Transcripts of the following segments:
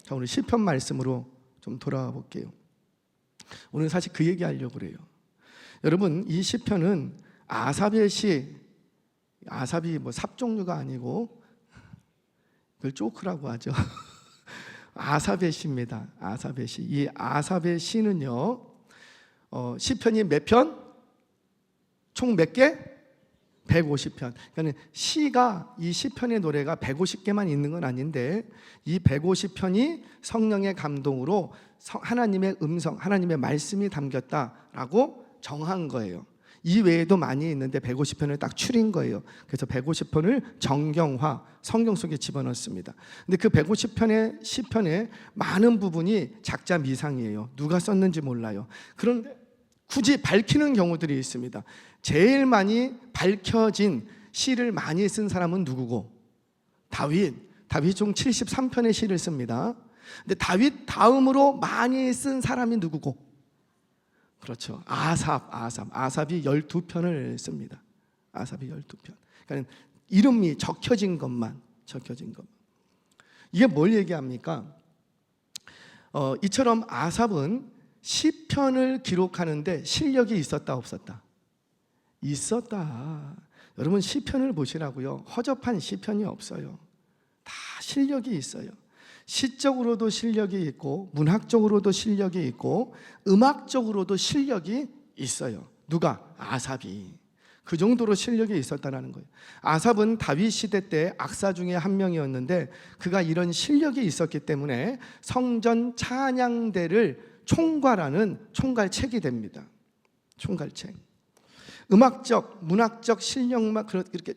자, 오늘 시편 말씀으로 좀 돌아와 볼게요. 오늘 사실 그 얘기 하려고 그래요. 여러분, 이 시편은 아삽의 시, 아삽이 뭐 삽 종류가 아니고 그걸 쪼크라고 하죠. 아삽의 시입니다. 아삽의 시. 이 아삽의 시는요, 시편이 몇 편? 총 몇 개? 150편. 그러니까 시가, 이 시편의 노래가 150개만 있는 건 아닌데, 이 150편이 성령의 감동으로 하나님의 음성, 하나님의 말씀이 담겼다라고 정한 거예요. 이 외에도 많이 있는데 150편을 딱 추린 거예요. 그래서 150편을 정경화, 성경 속에 집어넣습니다. 근데 그 150편의 시편의 많은 부분이 작자 미상이에요. 누가 썼는지 몰라요. 그런데 굳이 밝히는 경우들이 있습니다. 제일 많이 밝혀진 시를 많이 쓴 사람은 누구고? 다윗. 다윗 총 73편의 시를 씁니다. 근데 다윗 다음으로 많이 쓴 사람이 누구고? 그렇죠. 아삽이 12편을 씁니다. 아삽이 12편. 그러니까 이름이 적혀진 것만. 이게 뭘 얘기합니까? 이처럼 아삽은 시편을 기록하는데 실력이 있었다 없었다? 있었다. 여러분, 시편을 보시라고요. 허접한 시편이 없어요. 다 실력이 있어요. 시적으로도 실력이 있고, 문학적으로도 실력이 있고, 음악적으로도 실력이 있어요. 누가? 아삽이. 그 정도로 실력이 있었다는 거예요. 아삽은 다윗 시대 때 악사 중에 한 명이었는데, 그가 이런 실력이 있었기 때문에 성전 찬양대를 총괄하는 총괄책이 됩니다. 총괄책. 음악적, 문학적 실력만 그렇게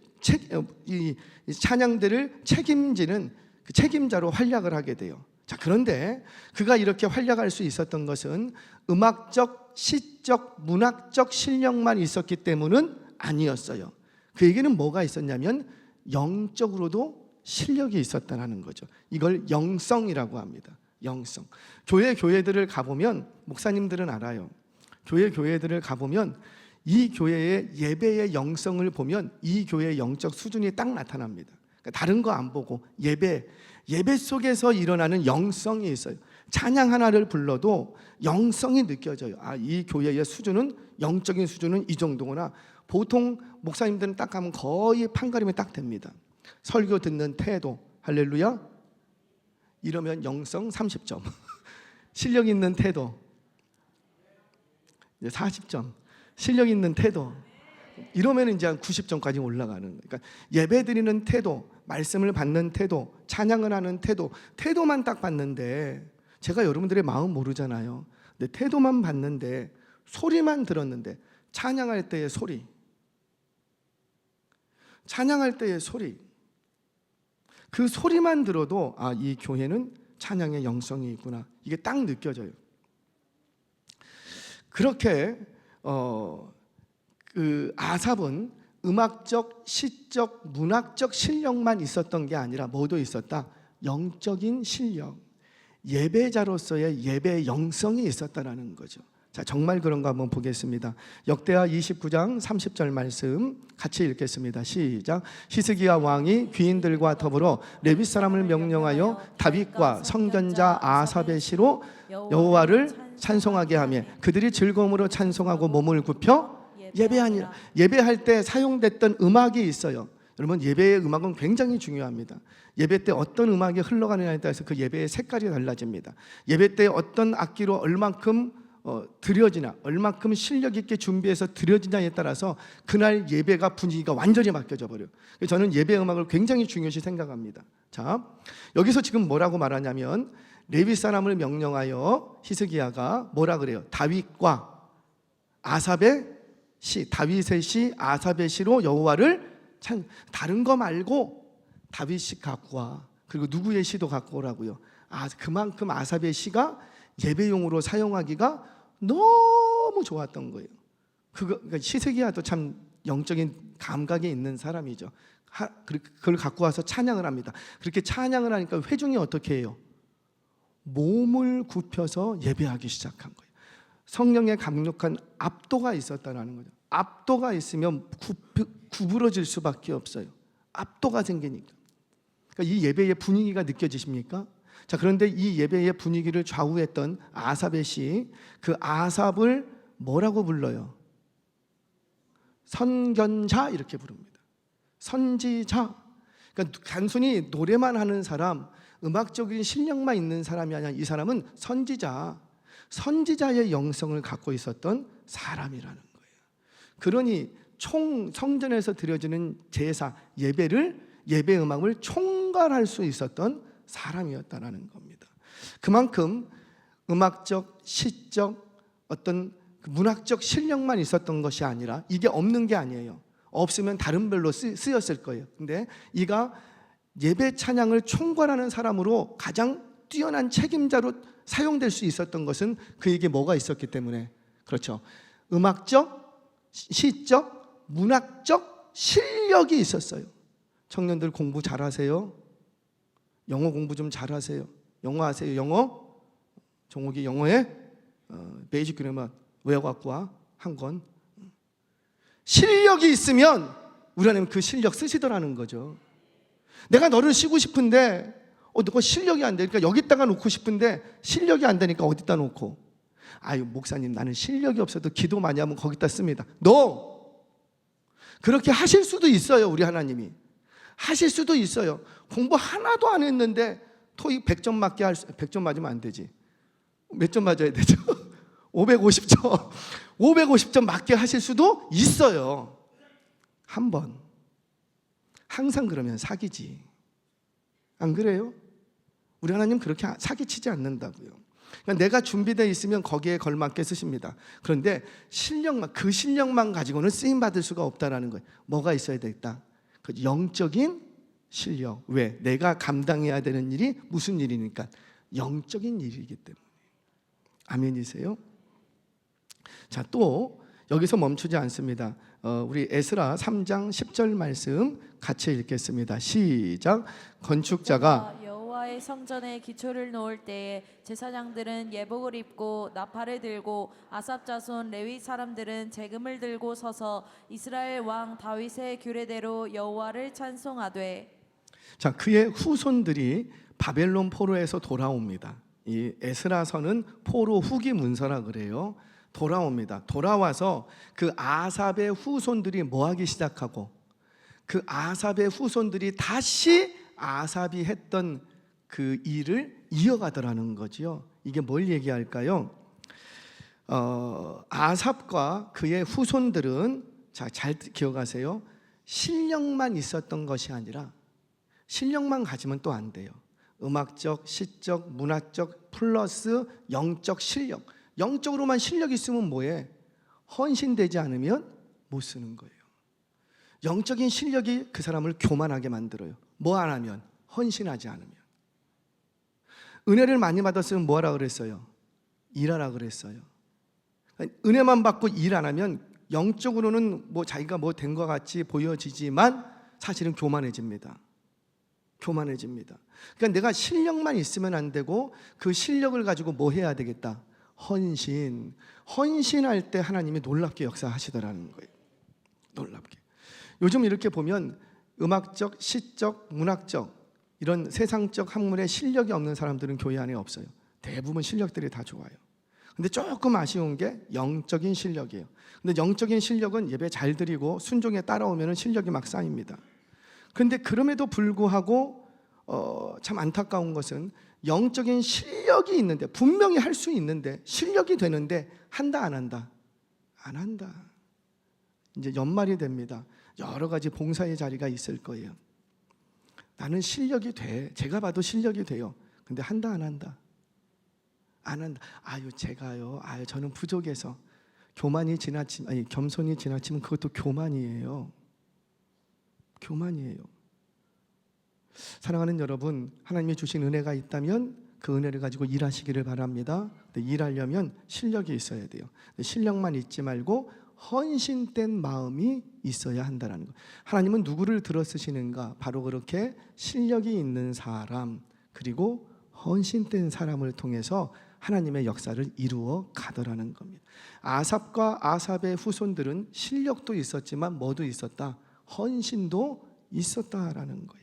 이 찬양대를 책임지는 그 책임자로 활약을 하게 돼요. 자, 그런데 그가 이렇게 활약할 수 있었던 것은 음악적, 시적, 문학적 실력만 있었기 때문은 아니었어요. 그 얘기는 뭐가 있었냐면 영적으로도 실력이 있었다는 거죠. 이걸 영성이라고 합니다. 영성. 교회들을 가보면, 목사님들은 알아요. 교회들을 가보면 이 교회의 예배의 영성을 보면 이 교회의 영적 수준이 딱 나타납니다. 그러니까 다른 거 안 보고 예배 속에서 일어나는 영성이 있어요. 찬양 하나를 불러도 영성이 느껴져요. 아, 이 교회의 수준은, 영적인 수준은 이 정도구나. 보통 목사님들은 딱 가면 거의 판가름이 딱 됩니다. 설교 듣는 태도, 할렐루야, 이러면 영성 30점. 실력 있는 태도 40점. 실력 있는 태도 이러면 이제 한 90점까지 올라가는 거예요. 그러니까 예배 드리는 태도, 말씀을 받는 태도, 찬양을 하는 태도만 딱 봤는데, 제가 여러분들의 마음 모르잖아요. 근데 태도만 봤는데, 소리만 들었는데, 찬양할 때의 소리, 그 소리만 들어도 아, 이 교회는 찬양의 영성이 있구나, 이게 딱 느껴져요. 그렇게 그 아삽은 음악적, 시적, 문학적 실력만 있었던 게 아니라 뭐도 있었다? 영적인 실력, 예배자로서의 예배 영성이 있었다라는 거죠. 자, 정말 그런가 한번 보겠습니다. 역대하 29장 30절 말씀 같이 읽겠습니다. 시작. 히스기야 왕이 귀인들과 더불어 레위 사람을 명령하여 다윗과 선견자 아삽의 시로 여호와를 찬송하게 하며 그들이 즐거움으로 찬송하고 몸을 굽혀 예배하니라. 예배할 때 사용됐던 음악이 있어요. 여러분, 예배의 음악은 굉장히 중요합니다. 예배 때 어떤 음악이 흘러가느냐에 따라서 그 예배의 색깔이 달라집니다. 예배 때 어떤 악기로 얼만큼 드려지나, 얼만큼 실력 있게 준비해서 드려지냐에 따라서 그날 예배가, 분위기가 완전히 바뀌어져 버려요. 저는 예배 음악을 굉장히 중요시 생각합니다. 자, 여기서 지금 뭐라고 말하냐면, 레위 사람을 명령하여 히스기야가 뭐라 그래요? 다윗과 아삽의 시, 다윗의 시, 아삽의 시로 여호와를 다른 거 말고 다윗 시 갖고 와. 그리고 누구의 시도 갖고 오라고요. 아, 그만큼 아삽의 시가 예배용으로 사용하기가 너무 좋았던 거예요. 그러니까 히스기야도 참 영적인 감각이 있는 사람이죠. 그걸 갖고 와서 찬양을 합니다. 그렇게 찬양을 하니까 회중이 어떻게 해요? 몸을 굽혀서 예배하기 시작한 거예요. 성령의 강력한 압도가 있었다는 거죠. 압도가 있으면 구부러질 수밖에 없어요. 압도가 생기니까. 그러니까 이 예배의 분위기가 느껴지십니까? 자, 그런데 이 예배의 분위기를 좌우했던 아삽의 시, 그 아삽을 뭐라고 불러요? 선견자 이렇게 부릅니다. 선지자. 그러니까 단순히 노래만 하는 사람, 음악적인 실력만 있는 사람이 아니라 이 사람은 선지자, 선지자의 영성을 갖고 있었던 사람이라는 거예요. 그러니 총 성전에서 드려지는 제사, 예배 음악을 총괄할 수 있었던 사람이었다는 겁니다. 그만큼 음악적, 시적, 어떤 문학적 실력만 있었던 것이 아니라 이게 없는 게 아니에요. 없으면 다른 별로 쓰였을 거예요. 근데 이가 예배 찬양을 총괄하는 사람으로 가장 뛰어난 책임자로 사용될 수 있었던 것은 그에게 뭐가 있었기 때문에, 그렇죠, 음악적, 시적, 문학적 실력이 있었어요. 청년들 공부 잘하세요? 영어 공부 좀 잘하세요? 영어 하세요? 영어? 종욱이 영어에 베이직 그래머 외워갖고 와, 한 권. 실력이 있으면 우리 하나님 그 실력 쓰시더라는 거죠. 내가 너를 쉬고 싶은데 너가 실력이 안 되니까 여기다가 놓고 싶은데 실력이 안 되니까 어디다 놓고, 아유 목사님 나는 실력이 없어도 기도 많이 하면 거기다 씁니다. 그렇게 하실 수도 있어요. 우리 하나님이 하실 수도 있어요. 공부 하나도 안 했는데 토익 100점 맞게 100점 맞으면 안 되지. 몇 점 맞아야 되죠? 550점 550점 맞게 하실 수도 있어요. 한 번. 항상 그러면 사기지. 안 그래요? 우리 하나님 그렇게 사기치지 않는다고요. 그러니까 내가 준비되어 있으면 거기에 걸맞게 쓰십니다. 그런데 그 실력만 가지고는 쓰임받을 수가 없다는 거예요. 뭐가 있어야 되겠다? 그 영적인 실력. 왜? 내가 감당해야 되는 일이 무슨 일이니까? 영적인 일이기 때문에. 아멘이세요? 자, 또 여기서 멈추지 않습니다. 우리 에스라 3장 10절 말씀 같이 읽겠습니다. 시작. 건축자가 여호와의 성전에 기초를 놓을 때에 제사장들은 예복을 입고 나팔을 들고 아삽 자손 레위 사람들은 재금을 들고 서서 이스라엘 왕 다윗의 규례대로 여호와를 찬송하되. 자, 그의 후손들이 바벨론 포로에서 돌아옵니다. 이 에스라서는 포로 후기 문서라 그래요. 돌아옵니다. 돌아와서 그 아삽의 후손들이 뭐 하기 시작하고, 그 아삽의 후손들이 다시 아삽이 했던 그 일을 이어가더라는 거지요. 이게 뭘 얘기할까요? 아삽과 그의 후손들은, 자, 잘 기억하세요. 실력만 있었던 것이 아니라, 실력만 가지면 또 안 돼요. 음악적, 시적, 문학적 플러스 영적 실력. 영적으로만 실력이 있으면 뭐해? 헌신되지 않으면 못 쓰는 거예요. 영적인 실력이 그 사람을 교만하게 만들어요. 뭐 안 하면? 헌신하지 않으면. 은혜를 많이 받았으면 뭐 하라 그랬어요? 일하라 그랬어요. 은혜만 받고 일 안 하면 영적으로는 뭐 자기가 뭐 된 것 같이 보여지지만 사실은 교만해집니다. 교만해집니다. 그러니까 내가 실력만 있으면 안 되고 그 실력을 가지고 뭐 해야 되겠다? 헌신할 때 하나님이 놀랍게 역사하시더라는 거예요. 놀랍게. 요즘 이렇게 보면 음악적, 시적, 문학적 이런 세상적 학문에 실력이 없는 사람들은 교회 안에 없어요. 대부분 실력들이 다 좋아요. 근데 조금 아쉬운 게 영적인 실력이에요. 근데 영적인 실력은 예배 잘 드리고 순종에 따라오면 실력이 막 쌓입니다. 그런데 그럼에도 불구하고 참 안타까운 것은 영적인 실력이 있는데, 분명히 할 수 있는데, 실력이 되는데 한다 안 한다? 안 한다. 이제 연말이 됩니다. 여러 가지 봉사의 자리가 있을 거예요. 나는 실력이 돼. 제가 봐도 실력이 돼요. 근데 한다 안 한다? 안 한다. 제가요. 저는 부족해서. 겸손이 지나치면 그것도 교만이에요. 교만이에요. 사랑하는 여러분, 하나님이 주신 은혜가 있다면 그 은혜를 가지고 일하시기를 바랍니다. 근데 일하려면 실력이 있어야 돼요. 실력만 있지 말고 헌신된 마음이 있어야 한다는 것. 하나님은 누구를 들어 쓰시는가? 바로 그렇게 실력이 있는 사람, 그리고 헌신된 사람을 통해서 하나님의 역사를 이루어 가더라는 겁니다. 아삽과 아삽의 후손들은 실력도 있었지만 뭐도 있었다? 헌신도 있었다라는 거예요.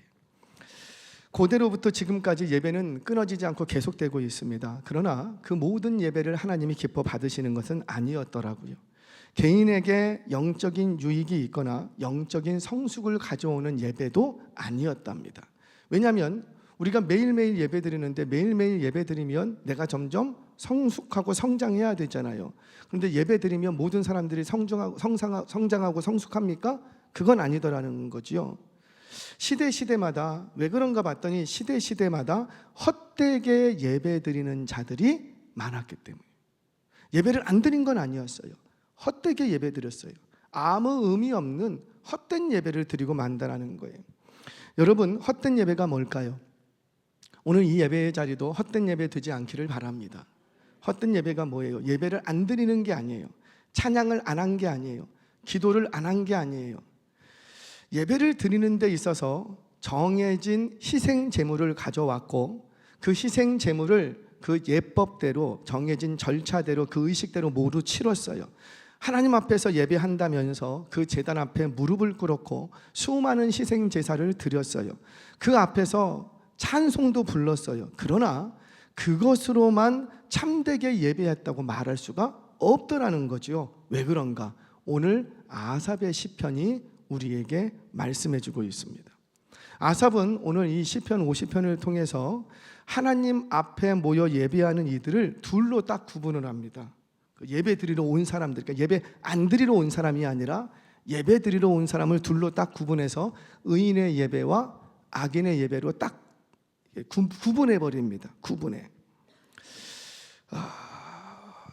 고대로부터 지금까지 예배는 끊어지지 않고 계속되고 있습니다. 그러나 그 모든 예배를 하나님이 기뻐 받으시는 것은 아니었더라고요. 개인에게 영적인 유익이 있거나 영적인 성숙을 가져오는 예배도 아니었답니다. 왜냐하면 우리가 매일매일 예배 드리는데 매일매일 예배 드리면 내가 점점 성숙하고 성장해야 되잖아요. 그런데 예배 드리면 모든 사람들이 성장하고 성숙합니까? 그건 아니더라는 거지요. 시대마다 왜 그런가 봤더니 시대마다 헛되게 예배 드리는 자들이 많았기 때문에 예배를 안 드린 건 아니었어요. 헛되게 예배 드렸어요. 아무 의미 없는 헛된 예배를 드리고 만다라는 거예요. 여러분, 헛된 예배가 뭘까요? 오늘 이 예배의 자리도 헛된 예배 되지 않기를 바랍니다. 헛된 예배가 뭐예요? 예배를 안 드리는 게 아니에요. 찬양을 안 한 게 아니에요. 기도를 안 한 게 아니에요. 예배를 드리는 데 있어서 정해진 희생 제물을 가져왔고 그 희생 제물을 그 예법대로 정해진 절차대로 그 의식대로 모두 치렀어요. 하나님 앞에서 예배한다면서 그 제단 앞에 무릎을 꿇었고 수많은 희생 제사를 드렸어요. 그 앞에서 찬송도 불렀어요. 그러나 그것으로만 참되게 예배했다고 말할 수가 없더라는 거죠. 왜 그런가? 오늘 아삽의 시편이 우리에게 말씀해주고 있습니다. 아삽은 오늘 이 시편 50편을 통해서 하나님 앞에 모여 예배하는 이들을 둘로 딱 구분을 합니다. 예배 드리러 온 사람들, 그러니까 예배 안 드리러 온 사람이 아니라 예배 드리러 온 사람을 둘로 딱 구분해서 의인의 예배와 악인의 예배로 딱 구분해 버립니다. 구분해.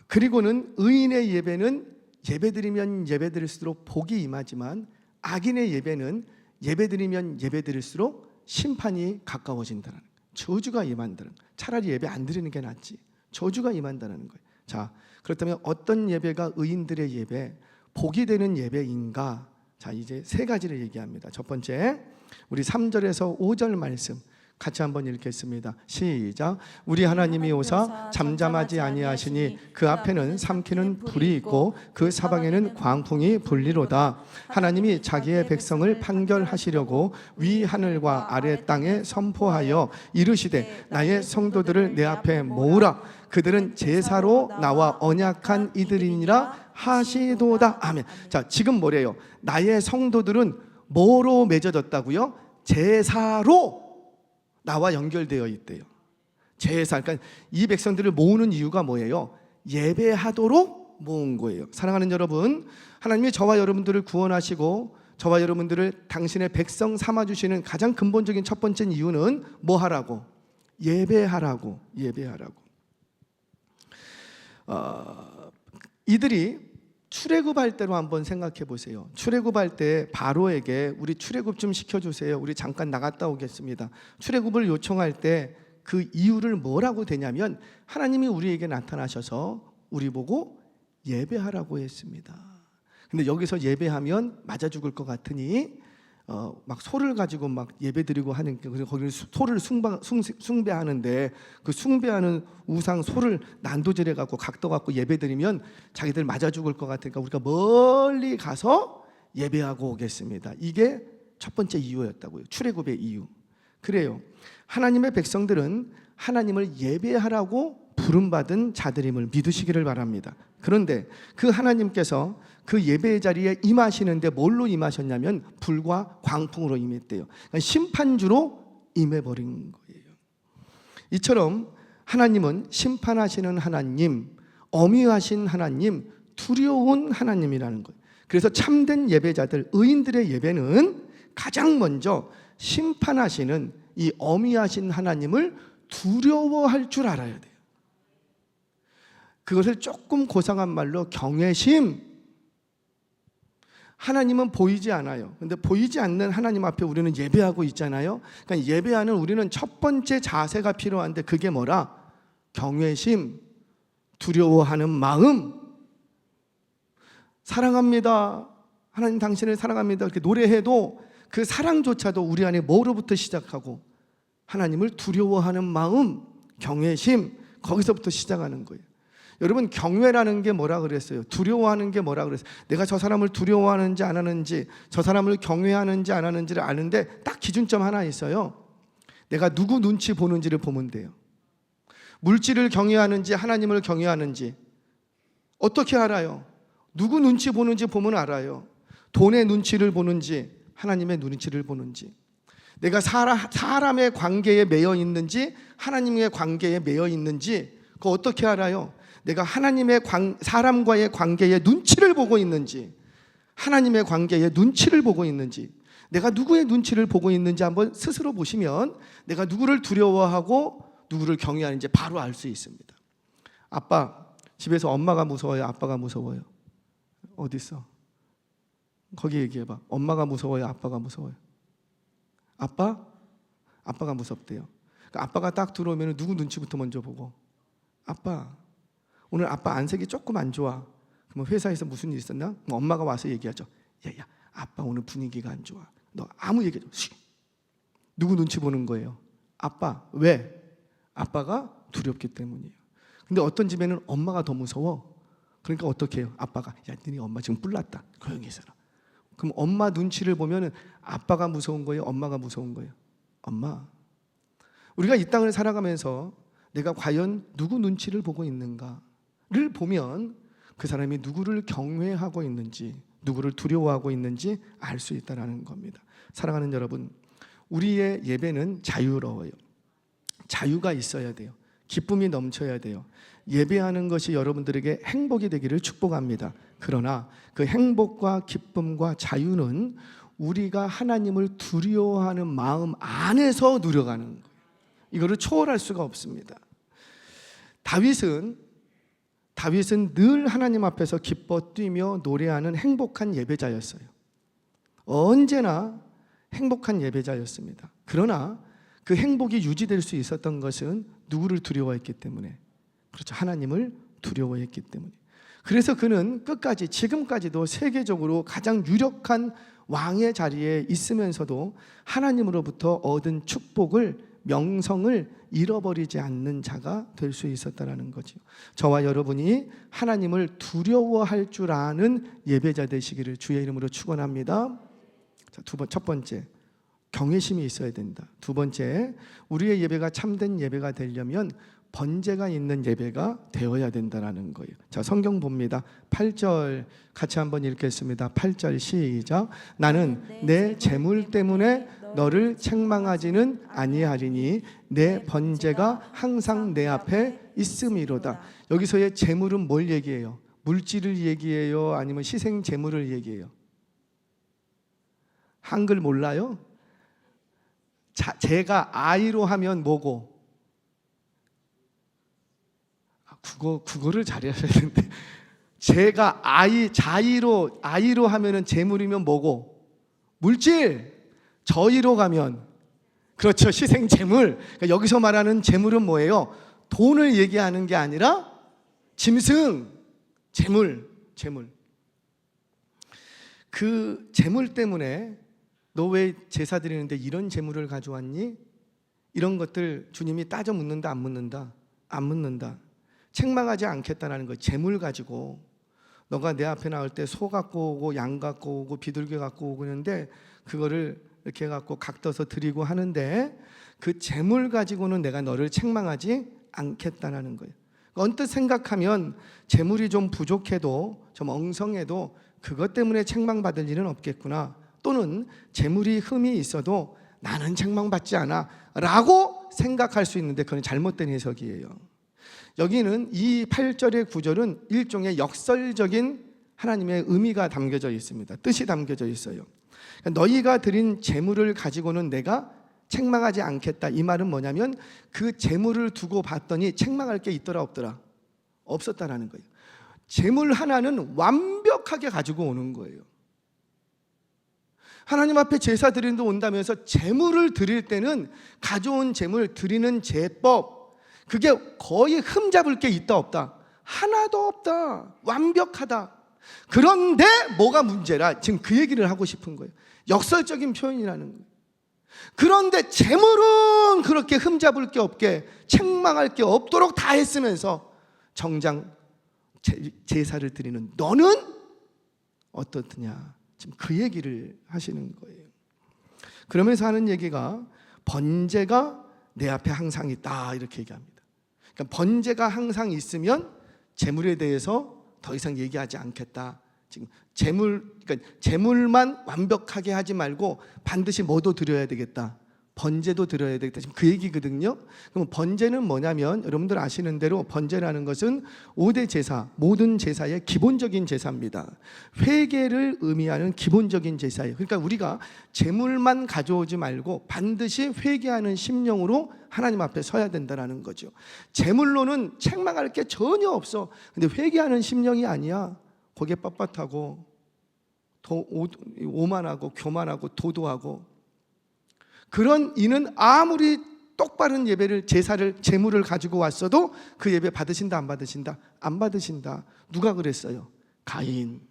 그리고는 의인의 예배는 예배 드리면 예배 드릴수록 복이 임하지만 악인의 예배는 예배 드리면 예배 드릴수록 심판이 가까워진다는 거예요. 저주가 임한다는 거예요. 차라리 예배 안 드리는 게 낫지. 저주가 임한다는 거예요. 자, 그렇다면 어떤 예배가 의인들의 예배, 복이 되는 예배인가? 자, 이제 세 가지를 얘기합니다. 첫 번째, 우리 3절에서 5절 말씀 같이 한번 읽겠습니다. 시작. 우리 하나님이 오사 잠잠하지 아니하시니 그 앞에는 삼키는 불이 있고 그 사방에는 광풍이 불리로다. 하나님이 자기의 백성을 판결하시려고 위 하늘과 아래 땅에 선포하여 이르시되 나의 성도들을 내 앞에 모으라. 그들은 제사로 나와 언약한 이들이니라 하시도다. 아멘. 자, 지금 뭐래요? 나의 성도들은 뭐로 맺어졌다고요? 제사로 나와 연결되어 있대요. 제사. 그러니까 이 백성들을 모으는 이유가 뭐예요? 예배하도록 모은 거예요. 사랑하는 여러분, 하나님이 저와 여러분들을 구원하시고 저와 여러분들을 당신의 백성 삼아주시는 가장 근본적인 첫 번째 이유는 뭐 하라고? 예배하라고. 이들이 출애굽할 때로 한번 생각해 보세요. 출애굽할 때 바로에게 우리 출애굽 좀 시켜주세요. 우리 잠깐 나갔다 오겠습니다. 출애굽을 요청할 때 그 이유를 뭐라고 되냐면 하나님이 우리에게 나타나셔서 우리 보고 예배하라고 했습니다. 근데 여기서 예배하면 맞아 죽을 것 같으니 막 소를 가지고 막 예배드리고 하는, 그래서 거기는 소를 숭배하는데 그 숭배하는 우상 소를 난도질해 갖고 각도 갖고 예배드리면 자기들 맞아 죽을 것 같으니까 우리가 멀리 가서 예배하고 오겠습니다. 이게 첫 번째 이유였다고요. 출애굽의 이유. 그래요. 하나님의 백성들은 하나님을 예배하라고 부름받은 자들임을 믿으시기를 바랍니다. 그런데 그 하나님께서 그 예배의 자리에 임하시는데 뭘로 임하셨냐면 불과 광풍으로 임했대요. 그러니까 심판주로 임해버린 거예요. 이처럼 하나님은 심판하시는 하나님, 엄위하신 하나님, 두려운 하나님이라는 거예요. 그래서 참된 예배자들, 의인들의 예배는 가장 먼저 심판하시는 이 엄위하신 하나님을 두려워할 줄 알아야 돼요. 그것을 조금 고상한 말로 경외심. 하나님은 보이지 않아요. 근데 보이지 않는 하나님 앞에 우리는 예배하고 있잖아요. 그러니까 예배하는 우리는 첫 번째 자세가 필요한데 그게 뭐라? 경외심, 두려워하는 마음. 사랑합니다. 하나님 당신을 사랑합니다. 이렇게 노래해도 그 사랑조차도 우리 안에 뭐로부터 시작하고 하나님을 두려워하는 마음, 경외심, 거기서부터 시작하는 거예요. 여러분, 경외라는 게 뭐라 그랬어요? 두려워하는 게 뭐라 그랬어요? 내가 저 사람을 두려워하는지 안 하는지, 저 사람을 경외하는지 안 하는지를 아는데 딱 기준점 하나 있어요. 내가 누구 눈치 보는지를 보면 돼요. 물질을 경외하는지 하나님을 경외하는지 어떻게 알아요? 누구 눈치 보는지 보면 알아요. 돈의 눈치를 보는지 하나님의 눈치를 보는지, 내가 사람의 관계에 매여 있는지 하나님의 관계에 매여 있는지 그거 어떻게 알아요? 내가 하나님의 사람과의 관계에 눈치를 보고 있는지 하나님의 관계에 눈치를 보고 있는지, 내가 누구의 눈치를 보고 있는지 한번 스스로 보시면 내가 누구를 두려워하고 누구를 경외하는지 바로 알 수 있습니다. 아빠, 집에서 엄마가 무서워요? 아빠가 무서워요? 어디 있어? 거기 얘기해봐. 엄마가 무서워요? 아빠가 무서워요? 아빠? 아빠가 무섭대요. 그러니까 아빠가 딱 들어오면 누구 눈치부터 먼저 보고, 아빠, 오늘 아빠 안색이 조금 안 좋아. 그럼 회사에서 무슨 일 있었나? 그럼 엄마가 와서 얘기하죠. 야, 아빠 오늘 분위기가 안 좋아. 너 아무 얘기하지 마. 누구 눈치 보는 거예요? 아빠. 왜? 아빠가 두렵기 때문이에요. 근데 어떤 집에는 엄마가 더 무서워. 그러니까 어떻게 해요? 아빠가, 야, 너네 엄마 지금 뿔났다. 조용히 있어라. 그럼 엄마 눈치를 보면은 아빠가 무서운 거예요? 엄마가 무서운 거예요? 엄마. 우리가 이 땅을 살아가면서 내가 과연 누구 눈치를 보고 있는가를 보면 그 사람이 누구를 경외하고 있는지, 누구를 두려워하고 있는지 알 수 있다는 겁니다. 사랑하는 여러분, 우리의 예배는 자유로워요. 자유가 있어야 돼요. 기쁨이 넘쳐야 돼요. 예배하는 것이 여러분들에게 행복이 되기를 축복합니다. 그러나 그 행복과 기쁨과 자유는 우리가 하나님을 두려워하는 마음 안에서 누려가는 거예요. 이거를 초월할 수가 없습니다. 다윗은 늘 하나님 앞에서 기뻐 뛰며 노래하는 행복한 예배자였어요. 언제나 행복한 예배자였습니다. 그러나 그 행복이 유지될 수 있었던 것은 누구를 두려워했기 때문에, 그렇죠, 하나님을 두려워했기 때문에. 그래서 그는 끝까지, 지금까지도 세계적으로 가장 유력한 왕의 자리에 있으면서도 하나님으로부터 얻은 축복을, 명성을 잃어버리지 않는 자가 될 수 있었다는 거죠. 저와 여러분이 하나님을 두려워할 줄 아는 예배자 되시기를 주의 이름으로 축원합니다. 자, 첫 번째, 경외심이 있어야 된다. 두 번째, 우리의 예배가 참된 예배가 되려면 번제가 있는 예배가 되어야 된다는 거예요. 자, 성경 봅니다. 8절 같이 한번 읽겠습니다. 8절 시작. 나는 내 재물 때문에 너를 책망하지는 아니하리니 내 번제가 항상 내 앞에 있음이로다. 여기서의 재물은 뭘 얘기해요? 물질을 얘기해요? 아니면 희생 재물을 얘기해요? 한글 몰라요? 제가 아이로 하면 뭐고? 국어를 잘하셔야 되는데, 제가 자의로 하면은 재물이면 뭐고? 물질. 저의로 가면, 그렇죠, 희생 재물. 그러니까 여기서 말하는 재물은 뭐예요? 돈을 얘기하는 게 아니라 짐승, 재물. 그 재물 때문에 너 왜 제사 드리는데 이런 재물을 가져왔니? 이런 것들 주님이 따져 묻는다, 안 묻는다? 안 묻는다. 책망하지 않겠다는 거예요. 재물 가지고 너가 내 앞에 나올 때 소 갖고 오고 양 갖고 오고 비둘기 갖고 오고 그러는데 그거를 이렇게 해갖고 각떠서 드리고 하는데 그 재물 가지고는 내가 너를 책망하지 않겠다는 거예요. 언뜻 생각하면 재물이 좀 부족해도 좀 엉성해도 그것 때문에 책망받을 일은 없겠구나, 또는 재물이 흠이 있어도 나는 책망받지 않아 라고 생각할 수 있는데 그건 잘못된 해석이에요. 여기는 이 8절의 구절은 일종의 역설적인 하나님의 의미가 담겨져 있습니다. 뜻이 담겨져 있어요. 너희가 드린 재물을 가지고는 내가 책망하지 않겠다. 이 말은 뭐냐면 그 재물을 두고 봤더니 책망할 게 있더라 없더라? 없었다라는 거예요. 재물 하나는 완벽하게 가지고 오는 거예요. 하나님 앞에 제사 드리는 데 온다면서 재물을 드릴 때는 가져온 재물 드리는 제법, 그게 거의 흠잡을 게 있다 없다? 하나도 없다. 완벽하다. 그런데 뭐가 문제라? 지금 그 얘기를 하고 싶은 거예요. 역설적인 표현이라는 거예요. 그런데 재물은 그렇게 흠잡을 게 없게, 책망할 게 없도록 다 했으면서 정작 제사를 드리는 너는 어떻느냐? 지금 그 얘기를 하시는 거예요. 그러면서 하는 얘기가 번제가 내 앞에 항상 있다 이렇게 얘기합니다. 그러니까 번제가 항상 있으면 재물에 대해서 더 이상 얘기하지 않겠다. 지금 그러니까 재물만 완벽하게 하지 말고 반드시 뭐도 드려야 되겠다. 번제도 드려야 되겠다. 지금 그 얘기거든요. 그럼 번제는 뭐냐면 여러분들 아시는 대로 번제라는 것은 5대 제사, 모든 제사의 기본적인 제사입니다. 회개를 의미하는 기본적인 제사예요. 그러니까 우리가 재물만 가져오지 말고 반드시 회개하는 심령으로 하나님 앞에 서야 된다는 거죠. 재물로는 책망할 게 전혀 없어. 근데 회개하는 심령이 아니야. 고개 빳빳하고 오만하고 교만하고 도도하고, 그런 이는 아무리 똑바른 예배를, 제사를, 제물을 가지고 왔어도 그 예배 받으신다 안 받으신다? 안 받으신다. 누가 그랬어요? 가인이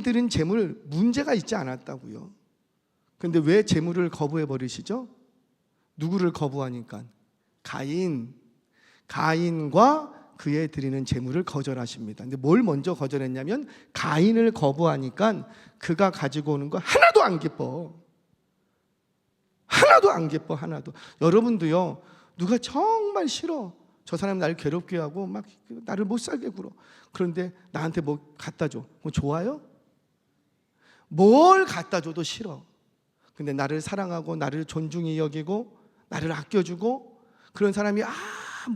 드린 제물 문제가 있지 않았다고요. 근데 왜 제물을 거부해 버리시죠? 누구를 거부하니까? 가인과 그의 드리는 제물을 거절하십니다. 근데 뭘 먼저 거절했냐면 가인을 거부하니까 그가 가지고 오는 거 하나도 안 기뻐. 하나도 안 기뻐. 하나도. 여러분도요, 누가 정말 싫어, 저 사람이 나를 괴롭게 하고 막 나를 못 살게 굴어, 그런데 나한테 뭐 갖다 줘. 그럼 좋아요? 뭘 갖다 줘도 싫어. 근데 나를 사랑하고 나를 존중히 여기고 나를 아껴주고 그런 사람이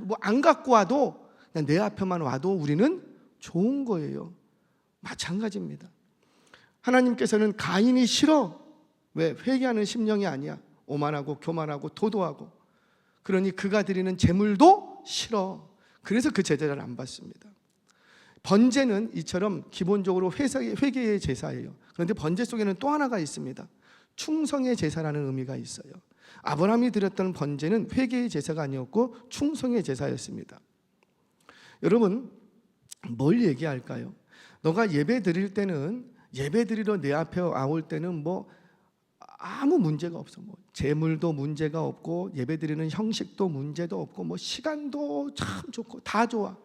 뭐 안 갖고 와도 그냥 내 앞에만 와도 우리는 좋은 거예요. 마찬가지입니다. 하나님께서는 가인이 싫어. 왜? 회개하는 심령이 아니야. 오만하고 교만하고 도도하고. 그러니 그가 드리는 제물도 싫어. 그래서 그 제사를 안 받습니다. 번제는 이처럼 기본적으로 회개의 제사예요. 그런데 번제 속에는 또 하나가 있습니다. 충성의 제사라는 의미가 있어요. 아브라함이 드렸던 번제는 회개의 제사가 아니었고 충성의 제사였습니다. 여러분, 뭘 얘기할까요? 너가 예배 드릴 때는, 예배 드리러 내 앞에 나올 때는 뭐 아무 문제가 없어. 뭐 재물도 문제가 없고 예배 드리는 형식도 문제도 없고 뭐 시간도 참 좋고 다 좋아.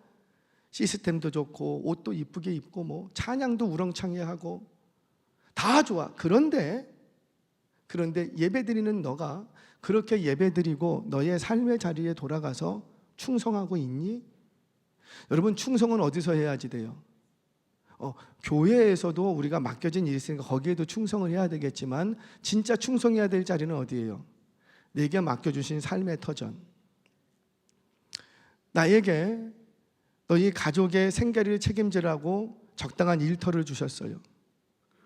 시스템도 좋고 옷도 이쁘게 입고 뭐 찬양도 우렁창해하고 다 좋아. 그런데 예배 드리는 너가 그렇게 예배 드리고 너의 삶의 자리에 돌아가서 충성하고 있니? 여러분, 충성은 어디서 해야지 돼요? 교회에서도 우리가 맡겨진 일이 있으니까 거기에도 충성을 해야 되겠지만 진짜 충성해야 될 자리는 어디예요? 내게 맡겨주신 삶의 터전. 나에게 너희 가족의 생계를 책임지라고 적당한 일터를 주셨어요.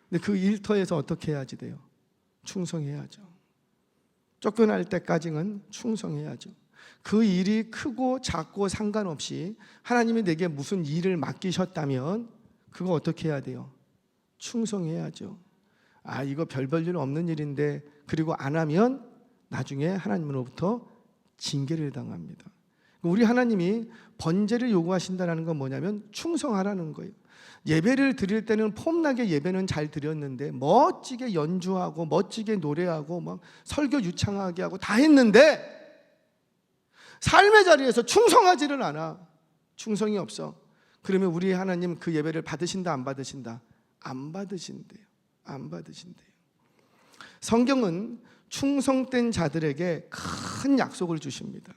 근데 그 일터에서 어떻게 해야지 돼요? 충성해야죠. 쫓겨날 때까지는 충성해야죠. 그 일이 크고 작고 상관없이 하나님이 내게 무슨 일을 맡기셨다면 그거 어떻게 해야 돼요? 충성해야죠. 이거 별 볼 일 없는 일인데, 그리고 안 하면 나중에 하나님으로부터 징계를 당합니다. 우리 하나님이 번제를 요구하신다는 건 뭐냐면 충성하라는 거예요. 예배를 드릴 때는 폼나게 예배는 잘 드렸는데 멋지게 연주하고 멋지게 노래하고 막 설교 유창하게 하고 다 했는데 삶의 자리에서 충성하지를 않아. 충성이 없어. 그러면 우리 하나님 그 예배를 받으신다 안 받으신다? 안 받으신대요. 안 받으신대요. 성경은 충성된 자들에게 큰 약속을 주십니다.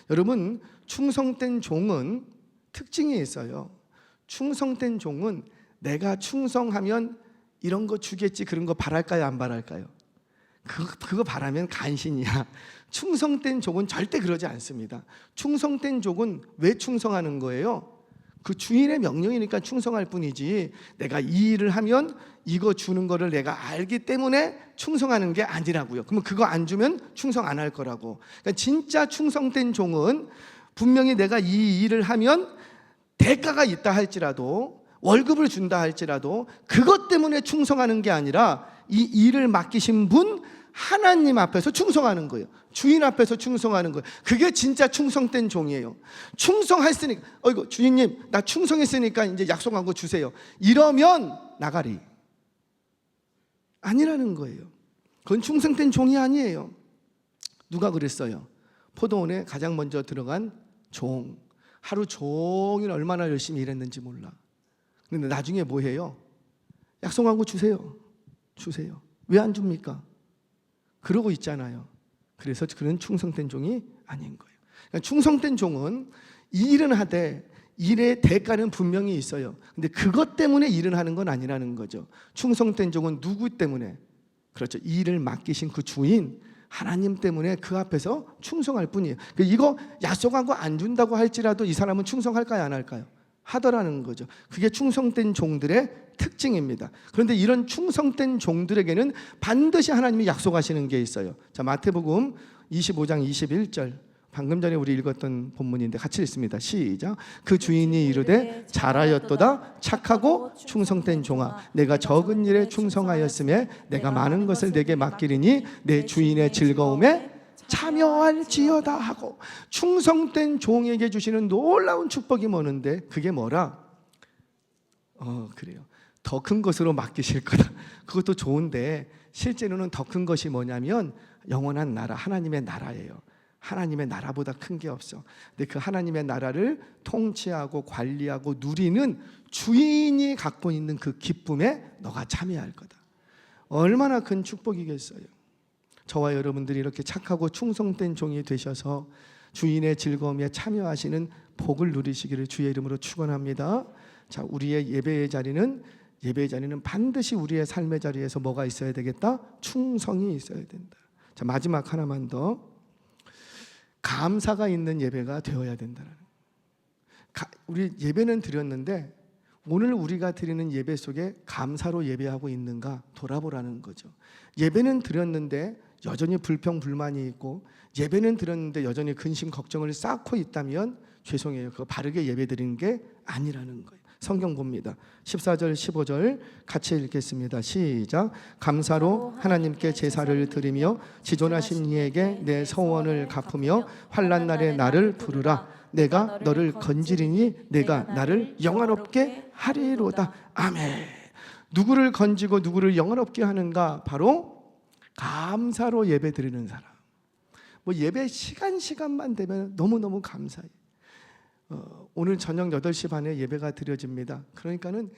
여러분, 충성된 종은 특징이 있어요. 충성된 종은 내가 충성하면 이런 거 주겠지, 그런 거 바랄까요 안 바랄까요? 그거 바라면 간신이야. 충성된 종은 절대 그러지 않습니다. 충성된 종은 왜 충성하는 거예요? 그 주인의 명령이니까 충성할 뿐이지, 내가 이 일을 하면 이거 주는 거를 내가 알기 때문에 충성하는 게 아니라고요. 그러면 그거 안 주면 충성 안 할 거라고. 그러니까 진짜 충성된 종은 분명히 내가 이 일을 하면 대가가 있다 할지라도, 월급을 준다 할지라도 그것 때문에 충성하는 게 아니라 이 일을 맡기신 분 하나님 앞에서 충성하는 거예요. 주인 앞에서 충성하는 거예요. 그게 진짜 충성된 종이에요. 충성했으니까, 이거 주인님 나 충성했으니까 이제 약속한 거 주세요, 이러면 나가리. 아니라는 거예요. 그건 충성된 종이 아니에요. 누가 그랬어요? 포도원에 가장 먼저 들어간 종. 하루 종일 얼마나 열심히 일했는지 몰라. 근데 나중에 뭐 해요? 약속한 거 주세요. 주세요. 왜 안 줍니까? 그러고 있잖아요. 그래서 그는 충성된 종이 아닌 거예요. 그러니까 충성된 종은 일은 하되 일의 대가는 분명히 있어요. 근데 그것 때문에 일을 하는 건 아니라는 거죠. 충성된 종은 누구 때문에? 그렇죠. 일을 맡기신 그 주인 하나님 때문에 그 앞에서 충성할 뿐이에요. 이거 약속한 거 안 준다고 할지라도 이 사람은 충성할까요, 안 할까요? 하더라는 거죠. 그게 충성된 종들의 특징입니다. 그런데 이런 충성된 종들에게는 반드시 하나님이 약속하시는 게 있어요. 자, 마태복음 25장 21절. 방금 전에 우리 읽었던 본문인데 같이 읽습니다. 시작. 그 주인이 이르되 잘하였도다 착하고 충성된 종아, 내가 적은 일에 충성하였음에 내가 많은 것을 내게 맡기리니 내 주인의 즐거움에 참여할지어다 하고, 충성된 종에게 주시는 놀라운 축복이 뭐는데 그게 뭐라? 그래요. 더 큰 것으로 맡기실 거다. 그것도 좋은데 실제로는 더 큰 것이 뭐냐면 영원한 나라, 하나님의 나라예요. 하나님의 나라보다 큰 게 없어. 근데 그 하나님의 나라를 통치하고 관리하고 누리는 주인이 갖고 있는 그 기쁨에 너가 참여할 거다. 얼마나 큰 축복이겠어요. 저와 여러분들이 이렇게 착하고 충성된 종이 되셔서 주인의 즐거움에 참여하시는 복을 누리시기를 주의 이름으로 축원합니다. 자, 우리의 예배의 자리는 반드시 우리의 삶의 자리에서 뭐가 있어야 되겠다? 충성이 있어야 된다. 자, 마지막 하나만 더. 감사가 있는 예배가 되어야 된다는. 우리 예배는 드렸는데 오늘 우리가 드리는 예배 속에 감사로 예배하고 있는가 돌아보라는 거죠. 예배는 드렸는데 여전히 불평불만이 있고, 예배는 드렸는데 여전히 근심 걱정을 쌓고 있다면 죄송해요. 그거 바르게 예배 드리는 게 아니라는 거예요. 성경 봅니다. 14절 15절 같이 읽겠습니다. 시작. 감사로 하나님께 제사를 드리며 지존하신 이에게 내 서원을 갚으며 환난 날에 나를 부르라. 내가 너를 건지리니 내가 나를 영화롭게 하리로다. 아멘. 누구를 건지고 누구를 영화롭게 하는가? 바로 감사로 예배 드리는 사람. 뭐 예배 시간만 되면 너무너무 감사해요. 오늘 저녁 8시 반에 예배가 드려집니다. 그러니까는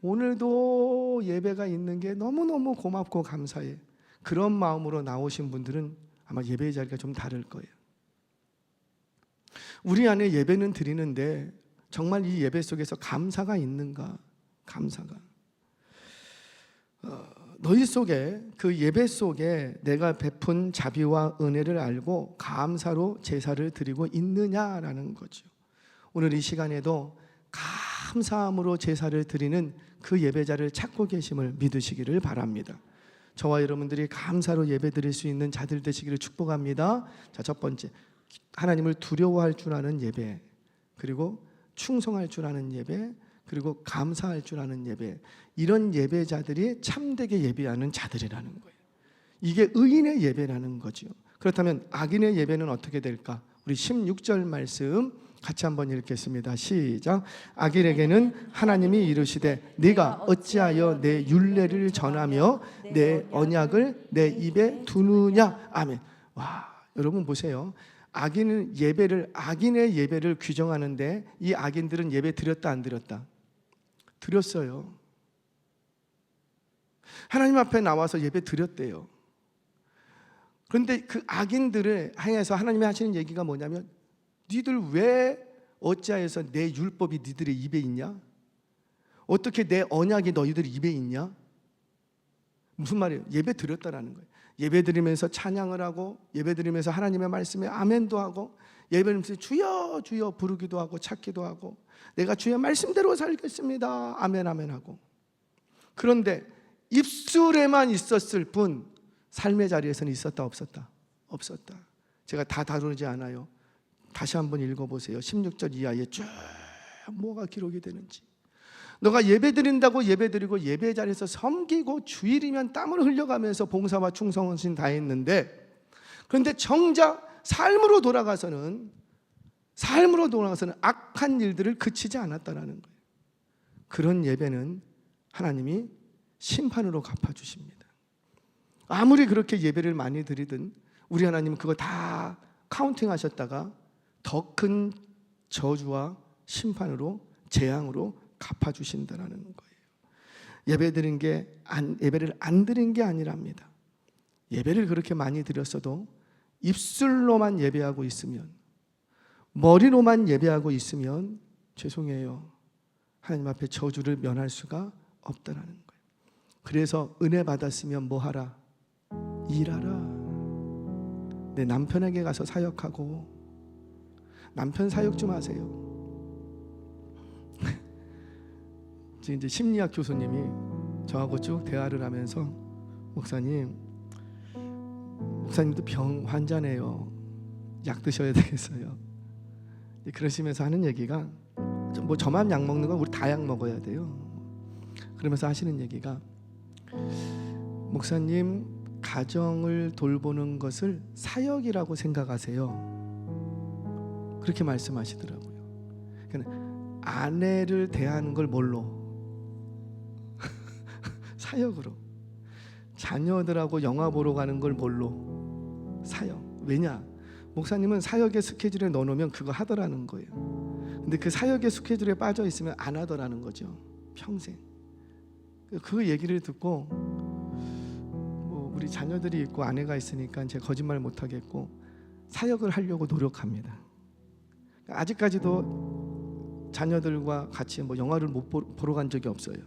오늘도 예배가 있는 게 너무너무 고맙고 감사해. 그런 마음으로 나오신 분들은 아마 예배의 자리가 좀 다를 거예요. 우리 안에 예배는 드리는데 정말 이 예배 속에서 감사가 있는가? 감사가. 너희 속에, 그 예배 속에 내가 베푼 자비와 은혜를 알고 감사로 제사를 드리고 있느냐라는 거죠. 오늘 이 시간에도 감사함으로 제사를 드리는 그 예배자를 찾고 계심을 믿으시기를 바랍니다. 저와 여러분들이 감사로 예배 드릴 수 있는 자들 되시기를 축복합니다. 자, 첫 번째, 하나님을 두려워할 줄 아는 예배, 그리고 충성할 줄 아는 예배, 그리고 감사할 줄 아는 예배. 이런 예배자들이 참되게 예배하는 자들이라는 거예요. 이게 의인의 예배라는 거죠. 그렇다면 악인의 예배는 어떻게 될까? 우리 16절 말씀 같이 한번 읽겠습니다. 시작. 악인에게는 하나님이 이르시되 네가 어찌하여 내 율례를 전하며 내 언약을 내 입에 두느냐. 아멘. 와, 여러분 보세요. 악인의 예배를 규정하는데 이 악인들은 예배 드렸다 안 드렸다? 드렸어요. 하나님 앞에 나와서 예배 드렸대요. 그런데 그 악인들을 향해서 하나님이 하시는 얘기가 뭐냐면, 니들 왜 어찌하여서 내 율법이 니들의 입에 있냐? 어떻게 내 언약이 너희들 입에 있냐? 무슨 말이에요? 예배 드렸다라는 거예요. 예배 드리면서 찬양을 하고, 예배 드리면서 하나님의 말씀에 아멘도 하고, 예배 드리면서 주여 주여 부르기도 하고 찾기도 하고, 내가 주의 말씀대로 살겠습니다 아멘 아멘 하고. 그런데 입술에만 있었을 뿐 삶의 자리에서는 있었다 없었다? 없었다. 제가 다 다루지 않아요. 다시 한번 읽어보세요. 16절 이하에 쭉 뭐가 기록이 되는지. 너가 예배 드린다고 예배 드리고 예배 자리에서 섬기고 주일이면 땀을 흘려가면서 봉사와 충성을 다 했는데, 그런데 정작 삶으로 돌아가서는 악한 일들을 그치지 않았다라는 거예요. 그런 예배는 하나님이 심판으로 갚아주십니다. 아무리 그렇게 예배를 많이 드리든 우리 하나님은 그거 다 카운팅 하셨다가 더 큰 저주와 심판으로, 재앙으로 갚아주신다는 거예요. 예배를 안 드린 게 아니랍니다. 예배를 그렇게 많이 드렸어도 입술로만 예배하고 있으면, 머리로만 예배하고 있으면 죄송해요, 하나님 앞에 저주를 면할 수가 없다라는 거예요. 그래서 은혜 받았으면 뭐 하라? 일하라. 내 남편에게 가서 사역하고. 남편 사역 좀 하세요. 지금 이제 심리학 교수님이 저하고 쭉 대화를 하면서 목사님도 병 환자네요. 약 드셔야 되겠어요. 그러시면서 하는 얘기가, 뭐 저만 약 먹는 건 우리 다 약 먹어야 돼요. 그러면서 하시는 얘기가, 목사님 가정을 돌보는 것을 사역이라고 생각하세요. 그렇게 말씀하시더라고요. 그러니까 아내를 대하는 걸 뭘로? 사역으로. 자녀들하고 영화 보러 가는 걸 뭘로? 사역. 왜냐? 목사님은 사역의 스케줄에 넣어놓으면 그거 하더라는 거예요. 근데 그 사역의 스케줄에 빠져 있으면 안 하더라는 거죠. 평생. 그 얘기를 듣고, 뭐 우리 자녀들이 있고 아내가 있으니까 제가 거짓말 못 하겠고 사역을 하려고 노력합니다. 아직까지도 자녀들과 같이 뭐 영화를 못 보러 간 적이 없어요.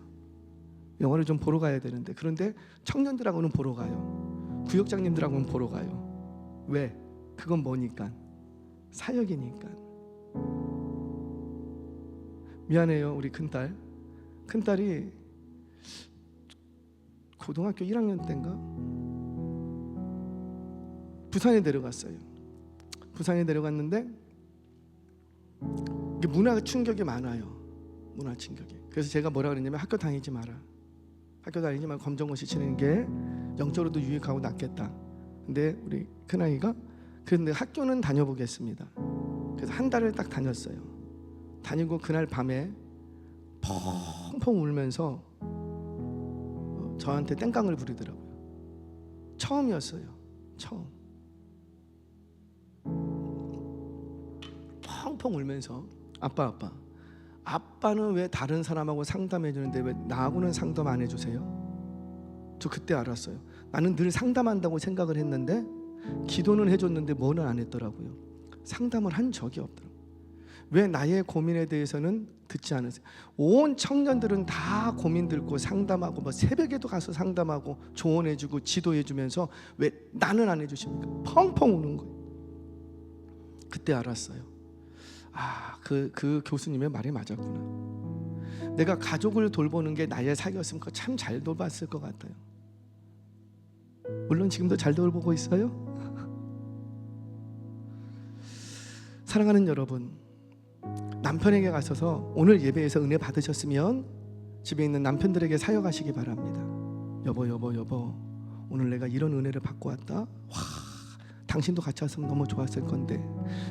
영화를 좀 보러 가야 되는데, 그런데 청년들하고는 보러 가요. 구역장님들하고는 보러 가요. 왜? 그건 뭐니까? 사역이니까. 미안해요, 우리 큰딸이 고등학교 1학년 때인가 부산에 내려갔어요. 부산에 내려갔는데 이게 문화 충격이 많아요. 문화 충격이. 그래서 제가 뭐라 그랬냐면, 학교 다니지 마라. 학교 다니지 말고 검정고시 치는 게 영적으로도 유익하고 낫겠다. 근데 우리 큰아이가, 그런데 학교는 다녀보겠습니다. 그래서 한 달을 딱 다녔어요. 다니고 그날 밤에 펑펑 울면서 저한테 땡깡을 부리더라고요. 처음이었어요. 처음. 펑펑 울면서 아빠는 왜 다른 사람하고 상담해 주는데 왜 나하고는 상담 안 해주세요? 저 그때 알았어요. 나는 늘 상담한다고 생각을 했는데, 기도는 해줬는데 뭐는 안 했더라고요. 상담을 한 적이 없더라고요. 왜 나의 고민에 대해서는 듣지 않으세요? 온 청년들은 다 고민 들고 상담하고, 뭐 새벽에도 가서 상담하고 조언해주고 지도해주면서 왜 나는 안 해주십니까? 펑펑 우는 거예요. 그때 알았어요. 그 교수님의 말이 맞았구나. 내가 가족을 돌보는 게 나의 사역이었으면 참 잘 돌봤을 것 같아요. 물론 지금도 잘 돌보고 있어요. 사랑하는 여러분, 남편에게 가셔서 오늘 예배에서 은혜 받으셨으면 집에 있는 남편들에게 사역하시기 바랍니다. 여보, 오늘 내가 이런 은혜를 받고 왔다. 당신도 같이 왔으면 너무 좋았을 건데,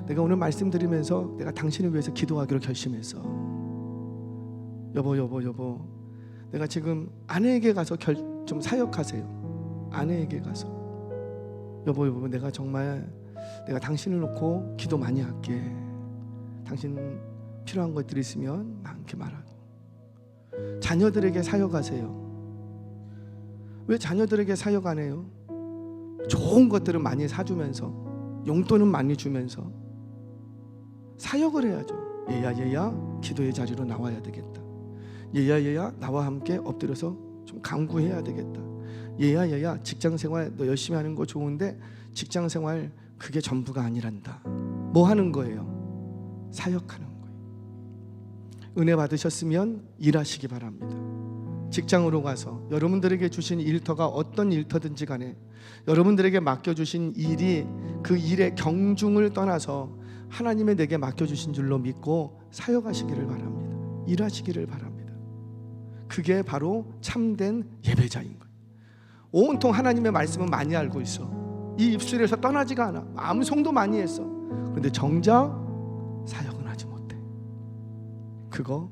내가 오늘 말씀드리면서 내가 당신을 위해서 기도하기로 결심했어. 여보, 내가 지금 아내에게 가서 좀 사역하세요. 아내에게 가서, 여보, 내가 정말 내가 당신을 놓고 기도 많이 할게. 당신 필요한 것들이 있으면 나한테 말하고. 자녀들에게 사역하세요. 왜 자녀들에게 사역 안 해요? 좋은 것들을 많이 사주면서, 용돈은 많이 주면서 사역을 해야죠. 얘야 기도의 자리로 나와야 되겠다. 얘야 나와 함께 엎드려서 좀 간구해야 되겠다. 얘야 직장생활 너 열심히 하는 거 좋은데 직장생활 그게 전부가 아니란다. 뭐 하는 거예요? 사역하는 거예요. 은혜 받으셨으면 일하시기 바랍니다. 직장으로 가서 여러분들에게 주신 일터가 어떤 일터든지 간에 여러분들에게 맡겨주신 일이 그 일의 경중을 떠나서 하나님의 내게 맡겨주신 줄로 믿고 사역하시기를 바랍니다. 일하시기를 바랍니다. 그게 바로 참된 예배자인 거예요. 온통 하나님의 말씀은 많이 알고 있어. 이 입술에서 떠나지가 않아. 암송도 많이 했어. 그런데 정작 사역은 하지 못해. 그거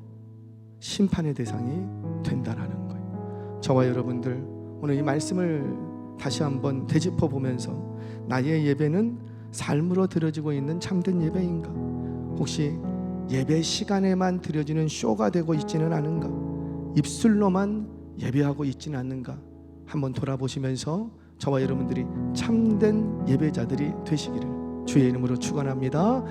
심판의 대상이 된다라는 거예요. 저와 여러분들 오늘 이 말씀을 다시 한번 되짚어 보면서 나의 예배는 삶으로 드려지고 있는 참된 예배인가? 혹시 예배 시간에만 드려지는 쇼가 되고 있지는 않은가? 입술로만 예배하고 있지는 않는가? 한번 돌아보시면서 저와 여러분들이 참된 예배자들이 되시기를 주의 이름으로 축원합니다.